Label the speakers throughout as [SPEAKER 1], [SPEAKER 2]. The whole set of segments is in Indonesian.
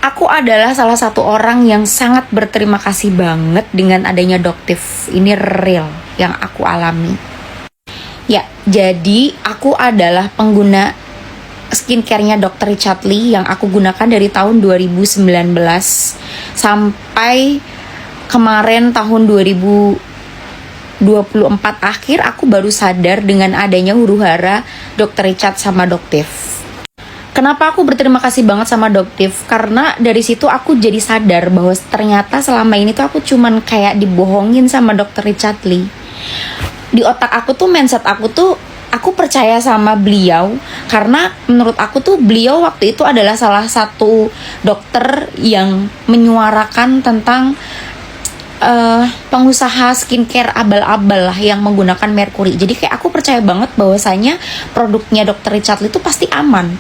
[SPEAKER 1] Aku adalah salah satu orang yang sangat berterima kasih banget dengan adanya Doctive. Ini real yang aku alami. Ya, jadi aku adalah pengguna skincare-nya Dr. Richard Lee yang aku gunakan dari tahun 2019 sampai kemarin tahun 2024 akhir aku baru sadar dengan adanya huru-hara Dr. Richard sama Doctive. Kenapa aku berterima kasih banget sama Doctive? Karena dari situ aku jadi sadar bahwa ternyata selama ini tuh aku cuman kayak dibohongin sama Dr. Richard Lee. Di otak aku tuh, mindset aku tuh, aku percaya sama beliau karena menurut aku tuh beliau waktu itu adalah salah satu dokter yang menyuarakan tentang pengusaha skincare abal-abal lah yang menggunakan merkuri. Jadi kayak aku percaya banget bahwasanya produknya Dr. Richard Lee itu pasti aman.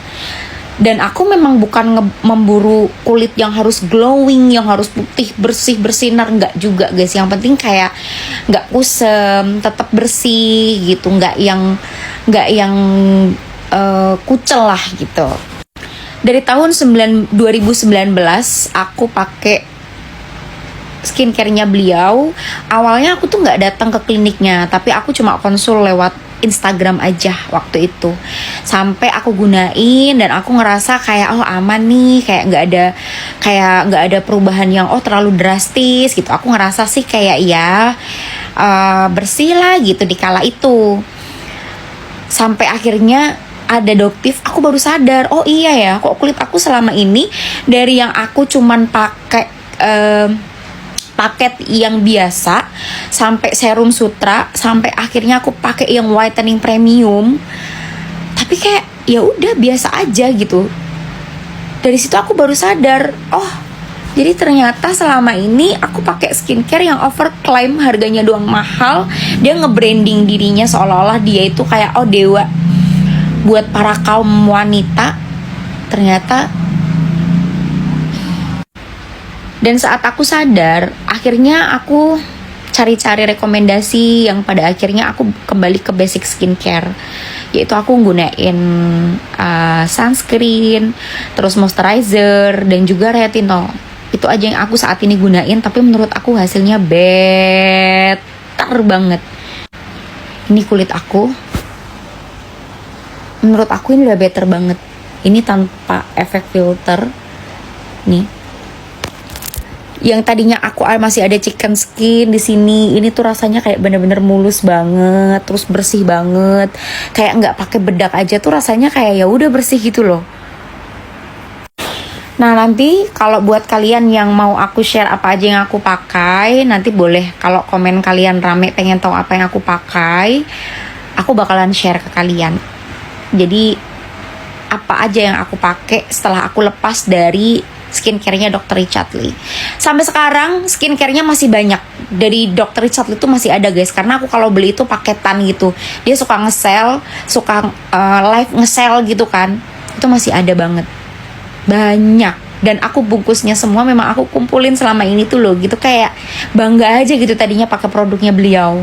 [SPEAKER 1] Dan aku memang bukan memburu kulit yang harus glowing, yang harus putih, bersih, bersinar, enggak juga guys. Yang penting kayak enggak kusem, tetap bersih gitu, enggak yang kucel lah gitu. Dari tahun 2019 aku pakai skincare-nya beliau. Awalnya aku tuh nggak datang ke kliniknya, tapi aku cuma konsul lewat Instagram aja waktu itu. Sampai aku gunain dan aku ngerasa kayak oh aman nih, kayak nggak ada perubahan yang terlalu drastis gitu. Aku ngerasa sih kayak ya bersih lah gitu di kala itu. Sampai akhirnya ada Doctive, aku baru sadar, oh iya ya, kok kulit aku selama ini dari yang aku cuman pakai paket yang biasa sampai serum sutra, sampai akhirnya aku pakai yang whitening premium, tapi kayak ya udah biasa aja gitu. Dari situ aku baru sadar, oh jadi ternyata selama ini aku pakai skincare yang overclaim, harganya doang mahal. Dia nge-branding dirinya seolah-olah dia itu kayak oh dewa buat para kaum wanita. Ternyata. Dan saat aku sadar, akhirnya aku cari-cari rekomendasi yang pada akhirnya aku kembali ke basic skincare. Yaitu aku gunain sunscreen, terus moisturizer, dan juga retinol. Itu aja yang aku saat ini gunain, tapi menurut aku hasilnya better banget. Ini kulit aku. Menurut aku ini udah better banget. Ini tanpa efek filter. Nih. Yang tadinya aku masih ada chicken skin di sini, ini tuh rasanya kayak bener-bener mulus banget, terus bersih banget, kayak nggak pakai bedak aja tuh rasanya kayak ya udah bersih gitu loh. Nah nanti kalau buat kalian yang mau aku share apa aja yang aku pakai, nanti boleh kalau komen kalian rame pengen tahu apa yang aku pakai, aku bakalan share ke kalian. Jadi apa aja yang aku pakai setelah aku lepas dari skincare-nya Dr. Richard Lee. Sampai sekarang skincare-nya masih banyak. Dari Dr. Richard Lee itu masih ada guys. Karena aku kalau beli itu paketan gitu. Dia suka nge-sell, suka live nge-sell gitu kan. Itu masih ada banget. Banyak. Dan aku bungkusnya semua memang aku kumpulin selama ini tuh loh gitu. Kayak bangga aja gitu tadinya pakai produknya beliau.